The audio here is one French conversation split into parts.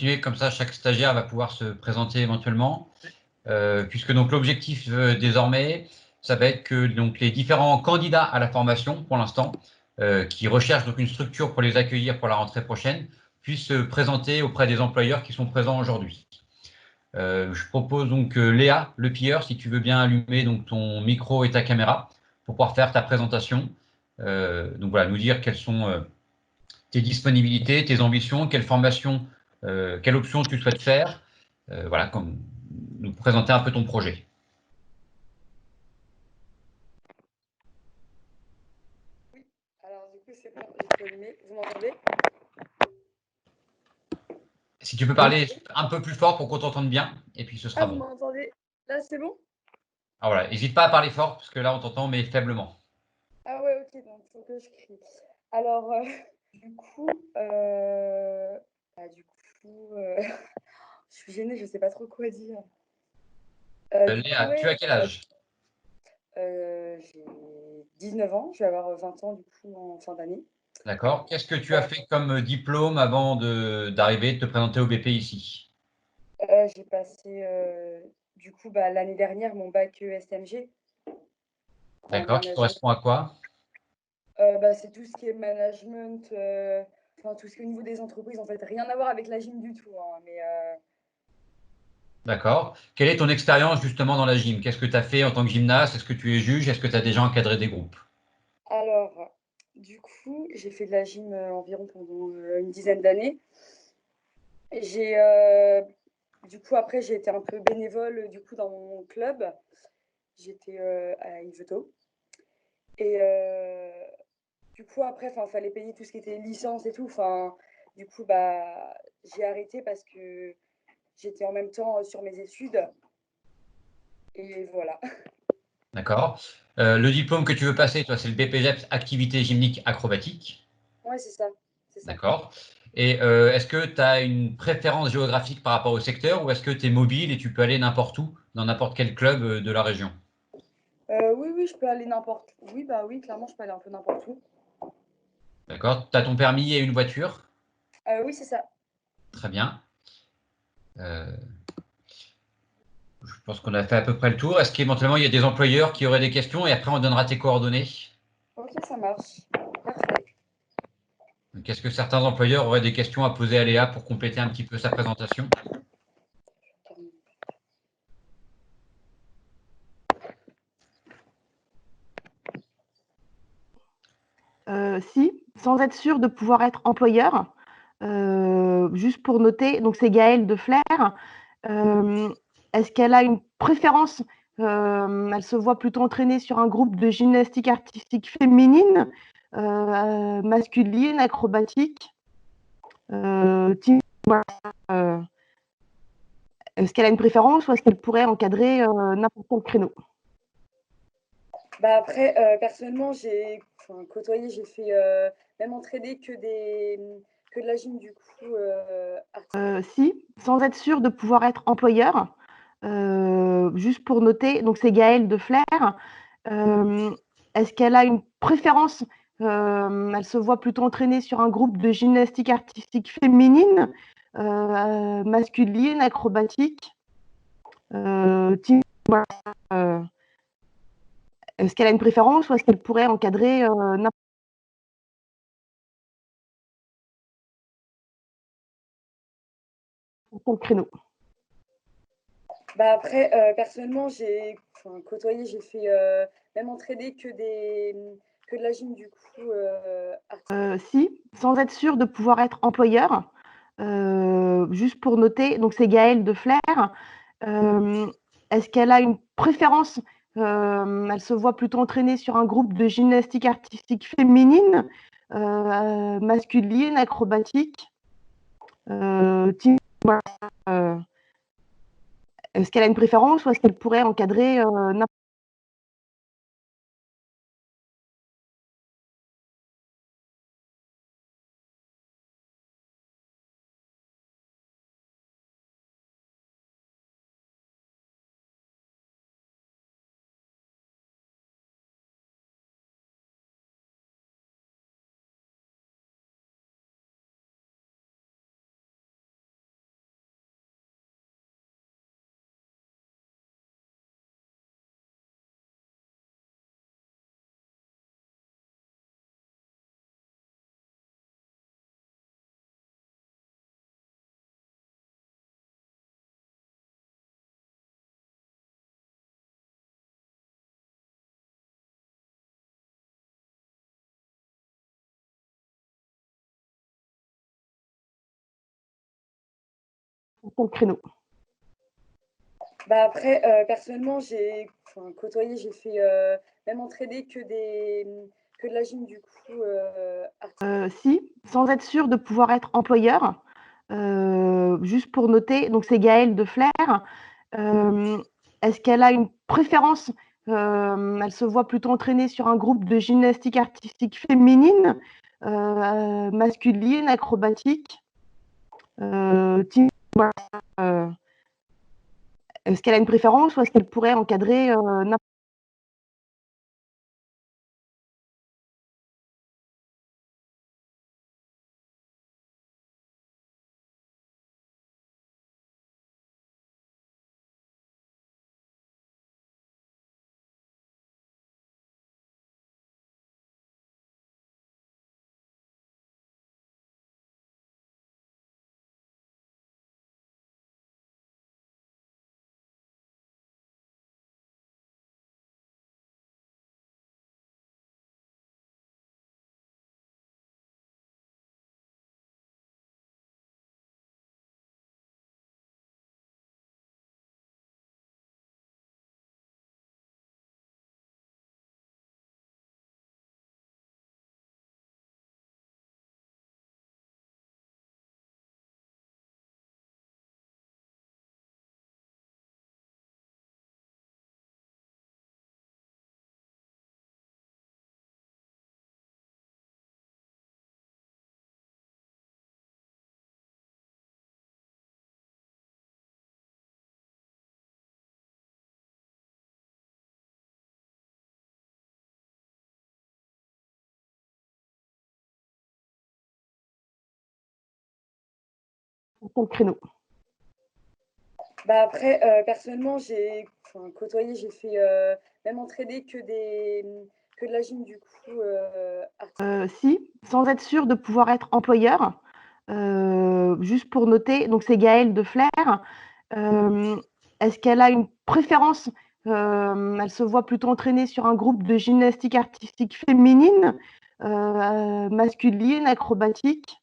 continuer comme ça, chaque stagiaire va pouvoir se présenter éventuellement, puisque donc l'objectif désormais, ça va être que donc les différents candidats à la formation, pour l'instant, qui recherchent donc une structure pour les accueillir pour la rentrée prochaine, puissent se présenter auprès des employeurs qui sont présents aujourd'hui. Je propose donc Léa Le Pilleur, si tu veux bien allumer donc ton micro et ta caméra pour pouvoir faire ta présentation. Donc voilà, nous dire quelles sont tes disponibilités, tes ambitions, quelle formation, quelle option tu souhaites faire. Voilà, comme nous présenter un peu ton projet. Oui, alors du coup c'est bon, j'ai tout allumé. Vous m'entendez? Si tu peux parler un peu plus fort pour qu'on t'entende bien, et puis ce Ah, sera vous bon. m'entendez? Là c'est bon? Alors voilà, n'hésite pas à parler fort, parce que là on t'entend, mais faiblement. Ah ouais, ok, donc faut que je crie. Alors, du coup, du coup, je suis gênée, je sais pas trop quoi dire. Du coup, Léa, tu as ouais, quel âge? j'ai 19 ans, je vais avoir 20 ans du coup en fin d'année. D'accord. Qu'est-ce que tu as Voilà. fait comme diplôme avant d'arriver, de te présenter au BP ici? J'ai passé du coup l'année dernière mon bac SMG en D'accord, qui management. correspond à quoi? C'est tout ce qui est management, enfin tout ce qui est au niveau des entreprises, en fait, rien à voir avec la gym du tout, hein, mais D'accord. Quelle est ton expérience justement dans la gym? Qu'est-ce que tu as fait en tant que gymnaste? Est-ce que tu es juge? Est-ce que tu as déjà encadré des groupes? alors, du coup, j'ai fait de la gym environ pendant une dizaine d'années. J'ai, du coup, après, j'ai été un peu bénévole du coup dans mon club. J'étais à Yvetot. Et du coup, après, il fallait payer tout ce qui était licence et tout. Du coup, j'ai arrêté parce que j'étais en même temps sur mes études. Et voilà. D'accord. Le diplôme que tu veux passer, toi, c'est le BPGEPS Activité gymnique acrobatique. Ouais, c'est ça. C'est ça. D'accord. Et est-ce que tu as une préférence géographique par rapport au secteur ou est-ce que tu es mobile et tu peux aller n'importe où, dans n'importe quel club de la région? Oui, oui, je peux aller n'importe où. Oui, bah oui, clairement, je peux aller un peu n'importe où. D'accord. Tu as ton permis et une voiture? Oui, c'est ça. Très bien. Euh, je pense qu'on a fait à peu près le tour. Est-ce qu'éventuellement il y a des employeurs qui auraient des questions et après on donnera tes coordonnées? Ok, ça marche. Parfait. Donc, est-ce que certains employeurs auraient des questions à poser à Léa pour compléter un petit peu sa présentation? Si, sans être sûr de pouvoir être employeur, juste pour noter, donc c'est Gaëlle de Flair. Est-ce qu'elle a une préférence? Elle se voit plutôt entraînée sur un groupe de gymnastique artistique féminine, masculine, acrobatique. Voilà, est-ce qu'elle a une préférence ou est-ce qu'elle pourrait encadrer n'importe quel créneau? Après, personnellement, j'ai côtoyé, j'ai fait même entraîner que de la gym du coup Si, sans être sûr de pouvoir être employeur, juste pour noter, donc c'est Gaëlle de Flair. Est-ce qu'elle a une préférence? Elle se voit plutôt entraînée sur un groupe de gymnastique artistique féminine, masculine, acrobatique. Voilà, est-ce qu'elle a une préférence ou est-ce qu'elle pourrait encadrer n'importe quel créneau? Après, personnellement, j'ai côtoyé, j'ai fait même entraîner que de la gym du coup Si, sans être sûr de pouvoir être employeur, juste pour noter, donc c'est Gaëlle de Flair. Est-ce qu'elle a une préférence? Elle se voit plutôt entraînée sur un groupe de gymnastique artistique féminine, masculine, acrobatique. Voilà, est-ce qu'elle a une préférence ou est-ce qu'elle pourrait encadrer n'importe Sur le créneau. Bah après, personnellement, j'ai côtoyé, j'ai fait même entraîner que de la gym du coup. Si, sans être sûr de pouvoir être employeur, juste pour noter, donc c'est Gaëlle de Flair. Est-ce qu'elle a une préférence? Elle se voit plutôt entraîner sur un groupe de gymnastique artistique féminine, masculine, acrobatique, team, voilà, est-ce qu'elle a une préférence ou est-ce qu'elle pourrait encadrer n'importe. Sur le créneau. Bah après, personnellement, j'ai côtoyé, j'ai fait même entraîner que de la gym du coup. Si, sans être sûr de pouvoir être employeur, juste pour noter, donc c'est Gaëlle de Flair. Est-ce qu'elle a une préférence? Elle se voit plutôt entraîner sur un groupe de gymnastique artistique féminine, masculine, acrobatique,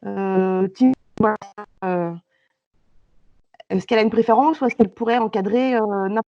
team, voilà, est-ce qu'elle a une préférence ou est-ce qu'elle pourrait encadrer n'importe.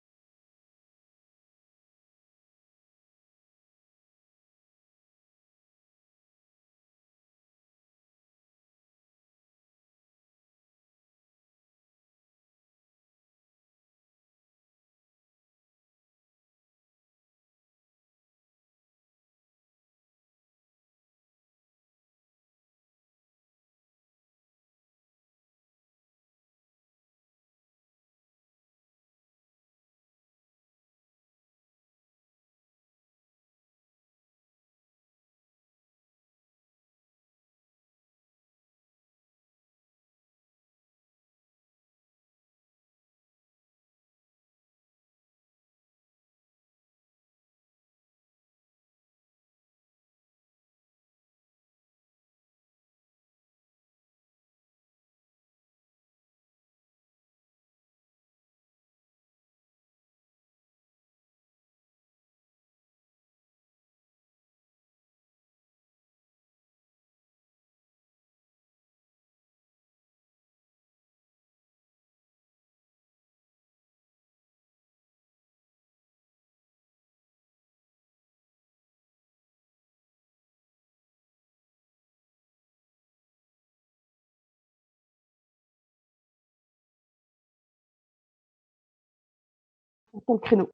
Sur le créneau.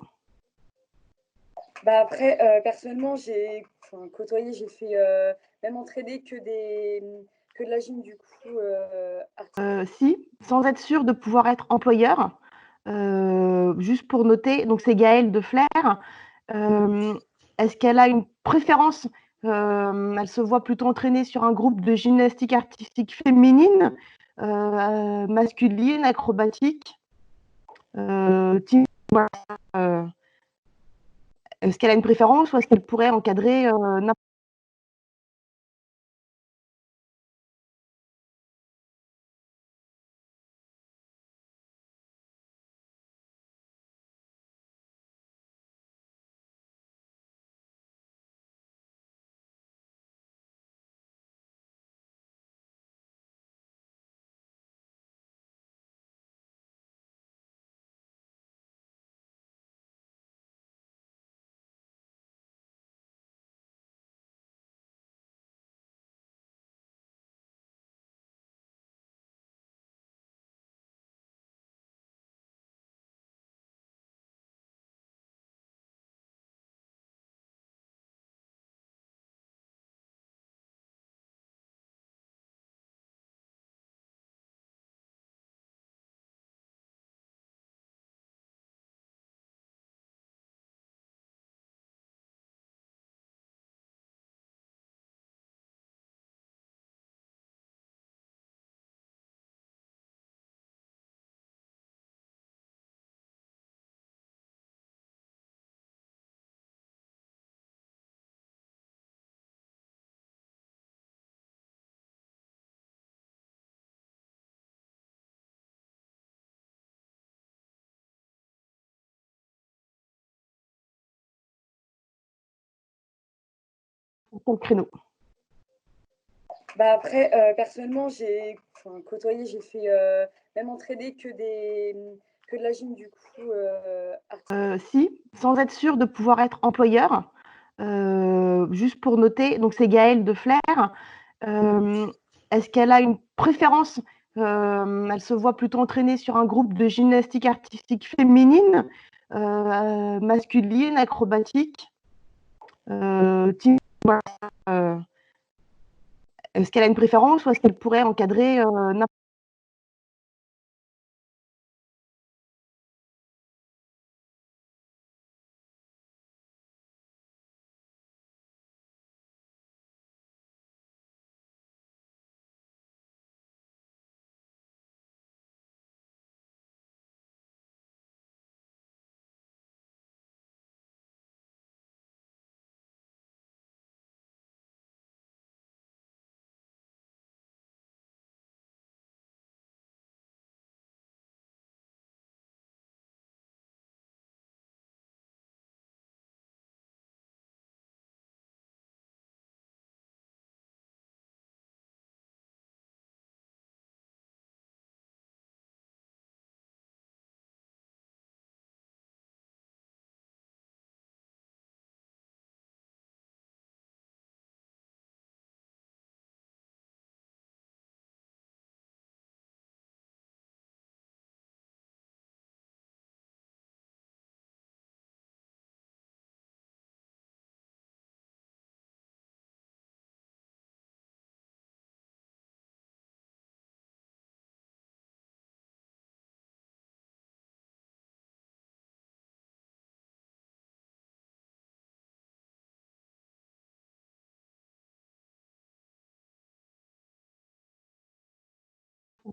Bah après, personnellement, j'ai côtoyé, j'ai fait même entraîner que de la gym du coup. Si, sans être sûr de pouvoir être employeur, juste pour noter, donc c'est Gaëlle de Flair. Est-ce qu'elle a une préférence? Elle se voit plutôt entraîner sur un groupe de gymnastique artistique féminine, masculine, acrobatique, team, voilà, est-ce qu'elle a une préférence ou est-ce qu'elle pourrait encadrer n'importe. Sur le créneau. Bah après, personnellement, j'ai côtoyé, j'ai fait même entraîner que de la gym du coup Si, sans être sûr de pouvoir être employeur, juste pour noter, donc c'est Gaëlle de Flair. Est-ce qu'elle a une préférence? Elle se voit plutôt entraîner sur un groupe de gymnastique artistique féminine, masculine, acrobatique, team, voilà, est-ce qu'elle a une préférence ou est-ce qu'elle pourrait encadrer n'importe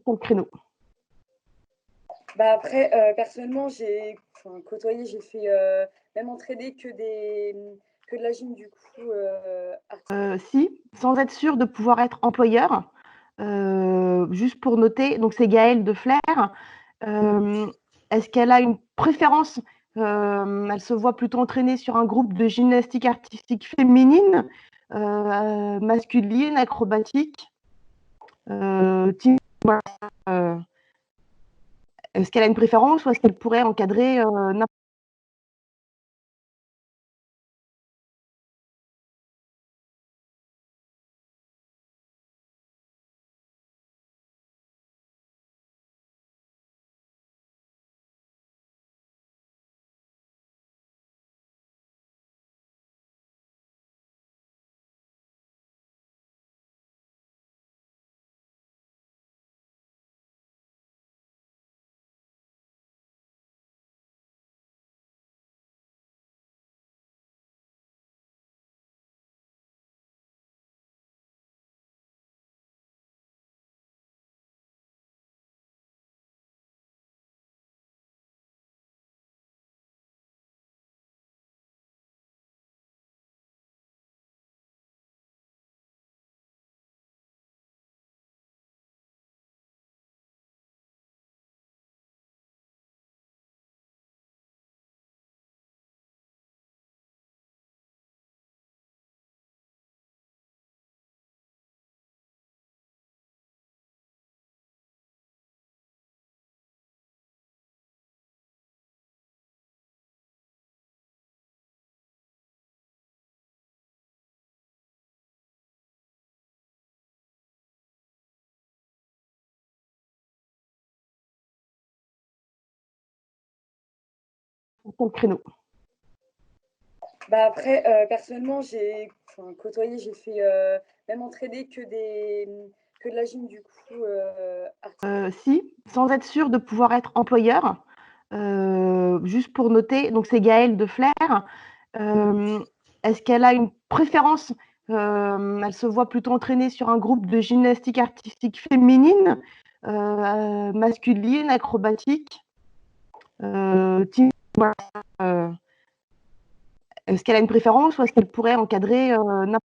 quel créneau? Bah après, personnellement, j'ai côtoyé, j'ai fait même entraîner que de la gym du coup Si, sans être sûr de pouvoir être employeur, juste pour noter, donc c'est Gaëlle de Flair. Est-ce qu'elle a une préférence? Elle se voit plutôt entraîner sur un groupe de gymnastique artistique féminine, masculine, acrobatique, team, voilà, est-ce qu'elle a une préférence ou est-ce qu'elle pourrait encadrer n'importe quel créneau? Bah après, personnellement, j'ai côtoyé, j'ai fait même entraîner que de la gym du coup Si, sans être sûr de pouvoir être employeur, juste pour noter, donc c'est Gaëlle de Flair. Est-ce qu'elle a une préférence? Elle se voit plutôt entraîner sur un groupe de gymnastique artistique féminine, masculine, acrobatique, team, voilà, est-ce qu'elle a une préférence ou est-ce qu'elle pourrait encadrer n'importe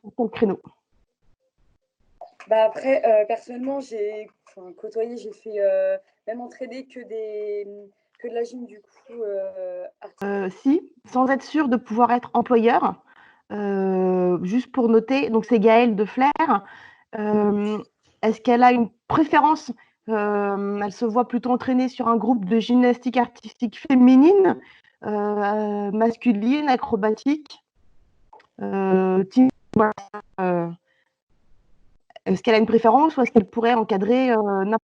Quel créneau? Bah après, personnellement, côtoyé, j'ai fait même entraîner que de la gym, du coup, Si, sans être sûr de pouvoir être employeur, juste pour noter, donc c'est Gaëlle de Flair. Est-ce qu'elle a une préférence? Elle se voit plutôt entraîner sur un groupe de gymnastique artistique féminine, masculine, acrobatique, team, voilà, est-ce qu'elle a une préférence ou est-ce qu'elle pourrait encadrer, n'importe.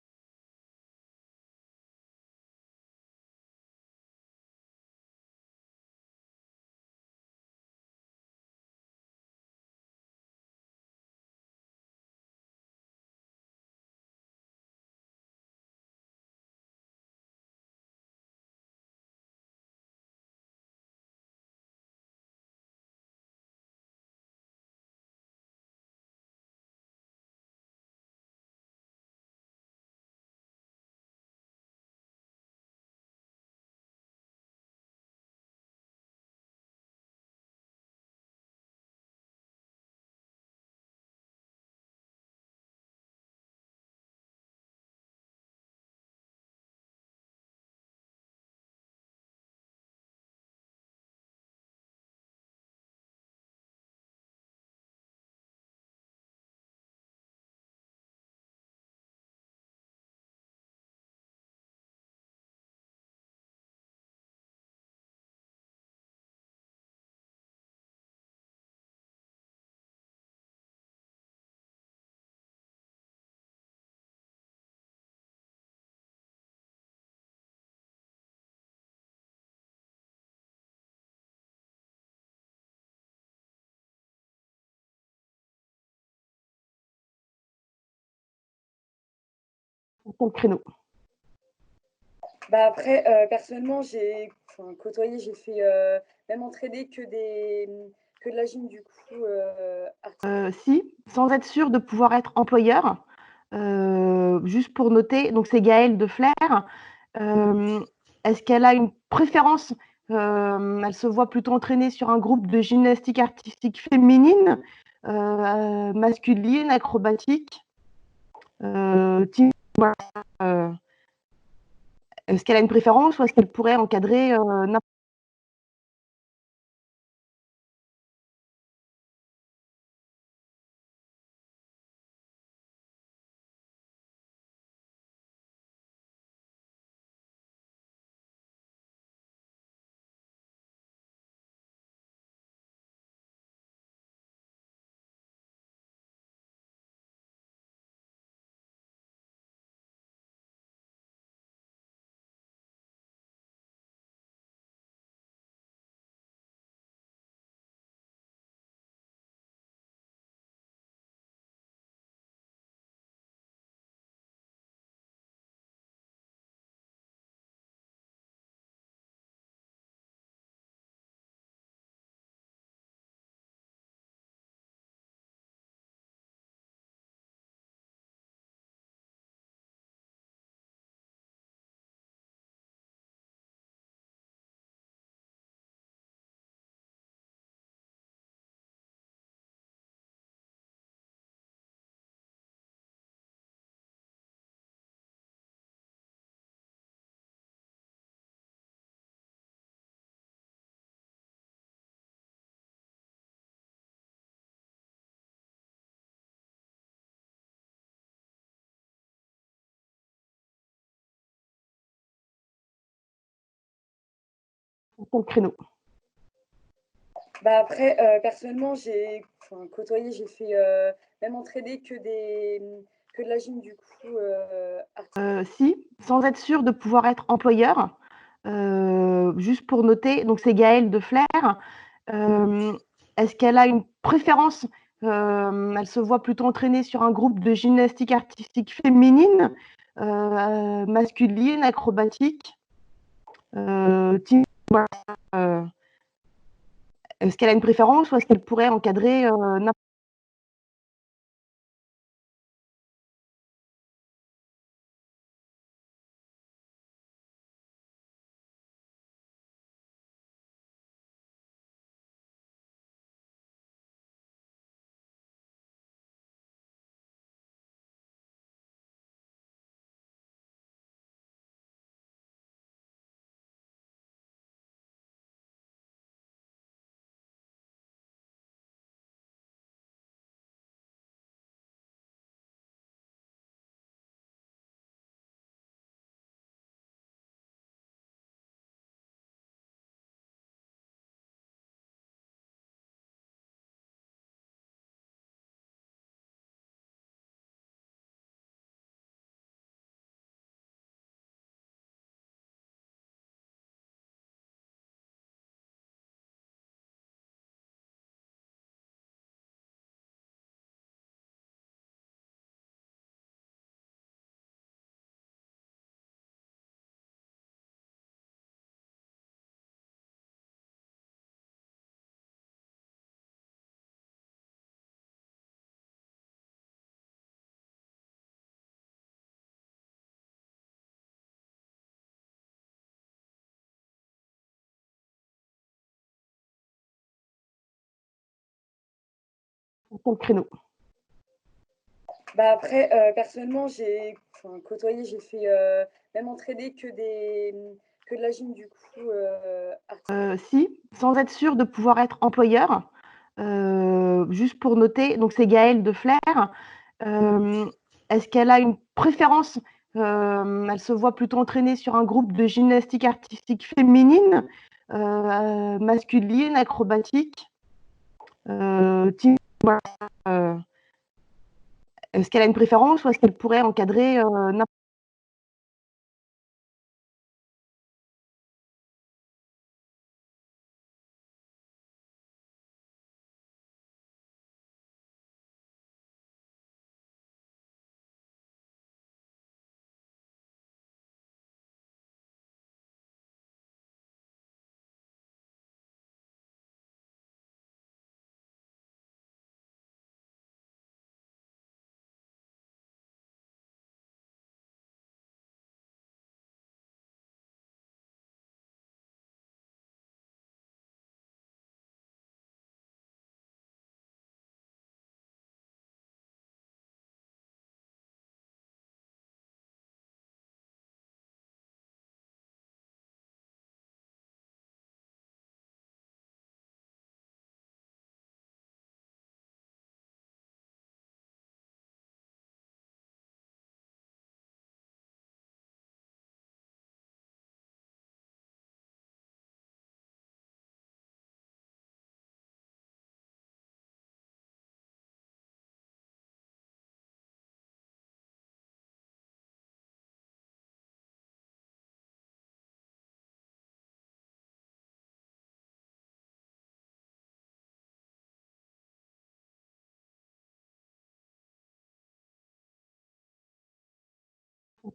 Quel créneau? Bah après, personnellement, côtoyé, j'ai fait même entraîner que de la gym, du coup, Si, sans être sûr de pouvoir être employeur, juste pour noter, donc c'est Gaëlle de Flair. Est-ce qu'elle a une préférence? Elle se voit plutôt entraîner sur un groupe de gymnastique artistique féminine, masculine, acrobatique, team, voilà, est-ce qu'elle a une préférence ou est-ce qu'elle pourrait encadrer, n'importe. Quel créneau? Bah après, personnellement, côtoyé, j'ai fait même entraîner que de la gym, du coup, Si, sans être sûr de pouvoir être employeur, juste pour noter, donc c'est Gaëlle de Flair. Est-ce qu'elle a une préférence? Elle se voit plutôt entraîner sur un groupe de gymnastique artistique féminine, masculine, acrobatique, team, voilà, est-ce qu'elle a une préférence ou est-ce qu'elle pourrait encadrer, n'importe. Sur le créneau. Bah après, personnellement, j'ai côtoyé, j'ai fait même entraîner que de la gym du coup. Si, sans être sûr de pouvoir être employeur, juste pour noter, donc c'est Gaëlle de Flair. Est-ce qu'elle a une préférence? Elle se voit plutôt entraîner sur un groupe de gymnastique artistique féminine, masculine, acrobatique, team, voilà, est-ce qu'elle a une préférence ou est-ce qu'elle pourrait encadrer n'importe.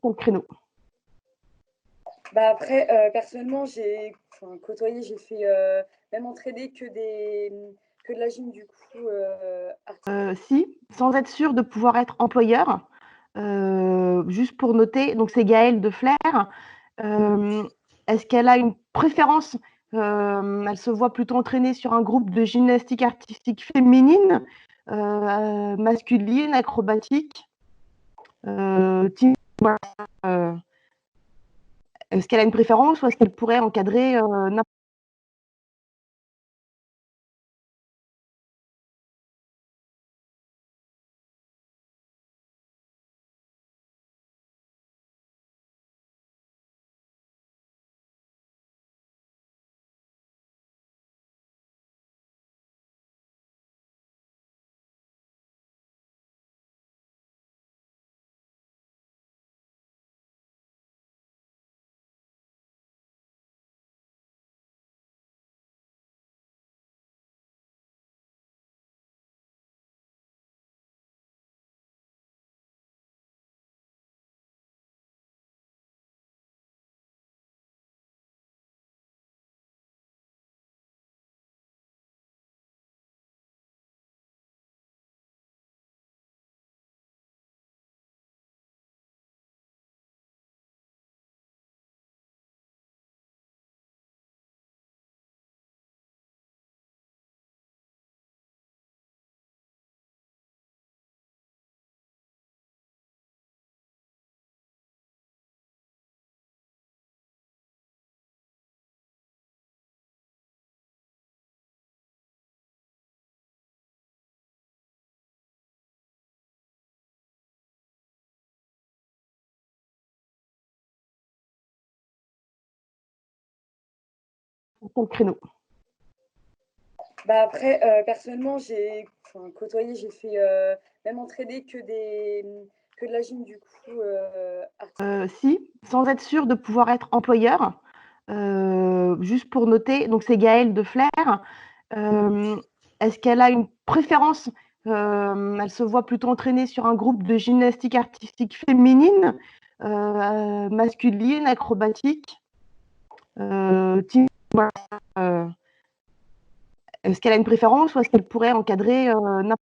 Sur le créneau. Bah après, personnellement, j'ai côtoyé, j'ai fait même entraîner que de la gym du coup. Si, sans être sûr de pouvoir être employeur, juste pour noter, donc c'est Gaëlle de Flair. Est-ce qu'elle a une préférence? Elle se voit plutôt entraîner sur un groupe de gymnastique artistique féminine, masculine, acrobatique, team, voilà, est-ce qu'elle a une préférence ou est-ce qu'elle pourrait encadrer n'importe. Sur le créneau. Bah après, personnellement, j'ai côtoyé, j'ai fait même entraîner que de la gym du coup. Si, sans être sûr de pouvoir être employeur, juste pour noter, donc c'est Gaëlle de Flair. Est-ce qu'elle a une préférence? Elle se voit plutôt entraîner sur un groupe de gymnastique artistique féminine, masculine, acrobatique, team, voilà, est-ce qu'elle a une préférence ou est-ce qu'elle pourrait encadrer n'importe.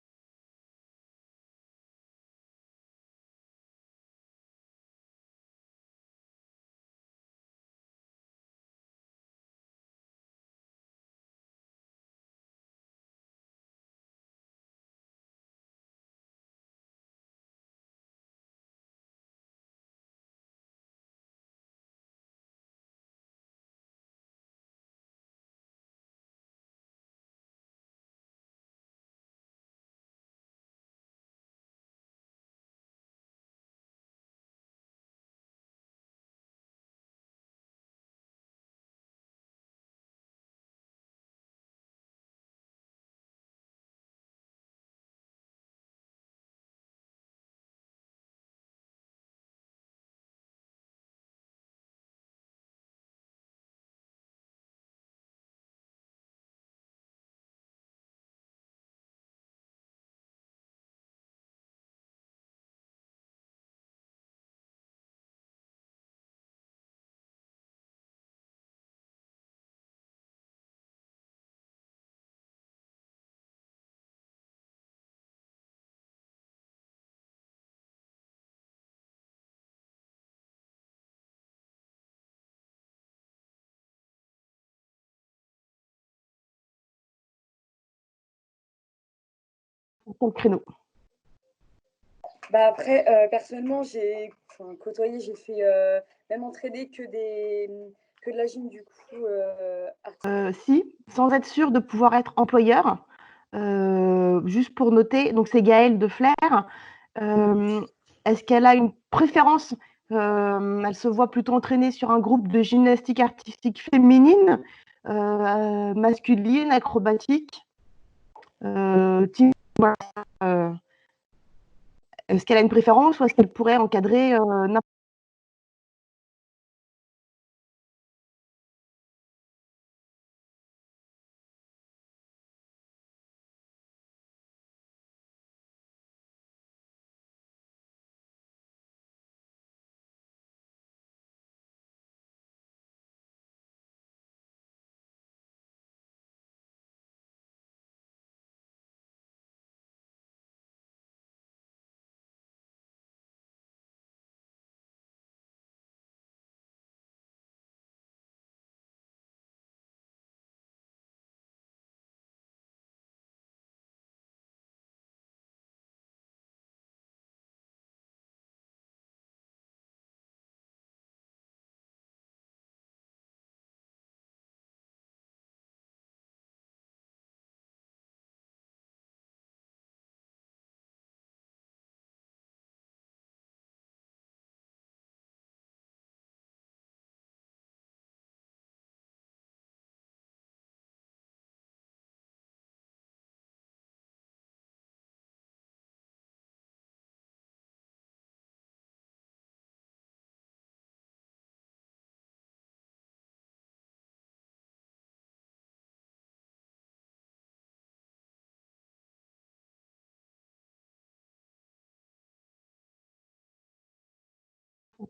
Quel créneau? Bah après, personnellement, j'ai côtoyé, j'ai fait même entraîner que de la gym du coup. Si, sans être sûr de pouvoir être employeur, juste pour noter, donc c'est Gaëlle de Flair. Est-ce qu'elle a une préférence? Elle se voit plutôt entraîner sur un groupe de gymnastique artistique féminine, masculine, acrobatique, voilà, est-ce qu'elle a une préférence ou est-ce qu'elle pourrait encadrer n'importe.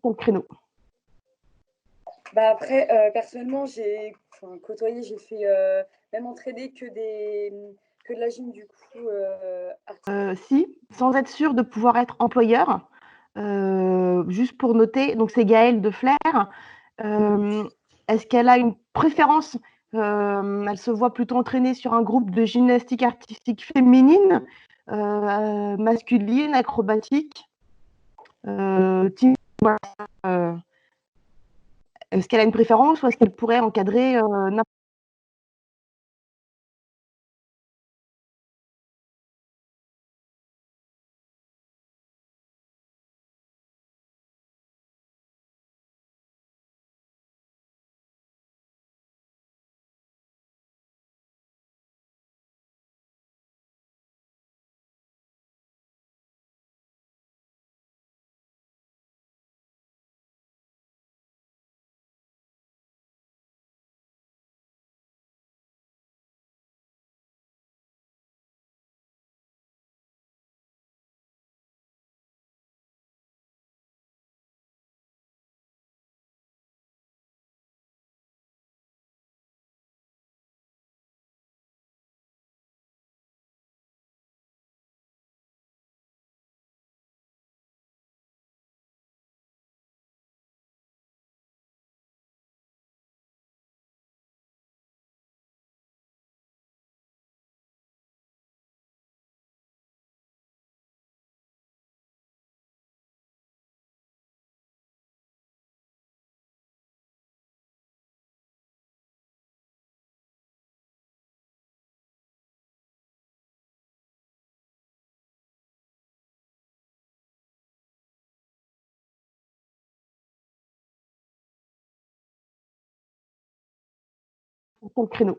Quel créneau? Bah après, personnellement, j'ai côtoyé, j'ai fait même entraîner que de la gym du coup. Si, sans être sûr de pouvoir être employeur, juste pour noter, donc c'est Gaëlle de Flair. Est-ce qu'elle a une préférence? Elle se voit plutôt entraîner sur un groupe de gymnastique artistique féminine, masculine, acrobatique, voilà, est-ce qu'elle a une préférence ou est-ce qu'elle pourrait encadrer n'importe. Quel créneau?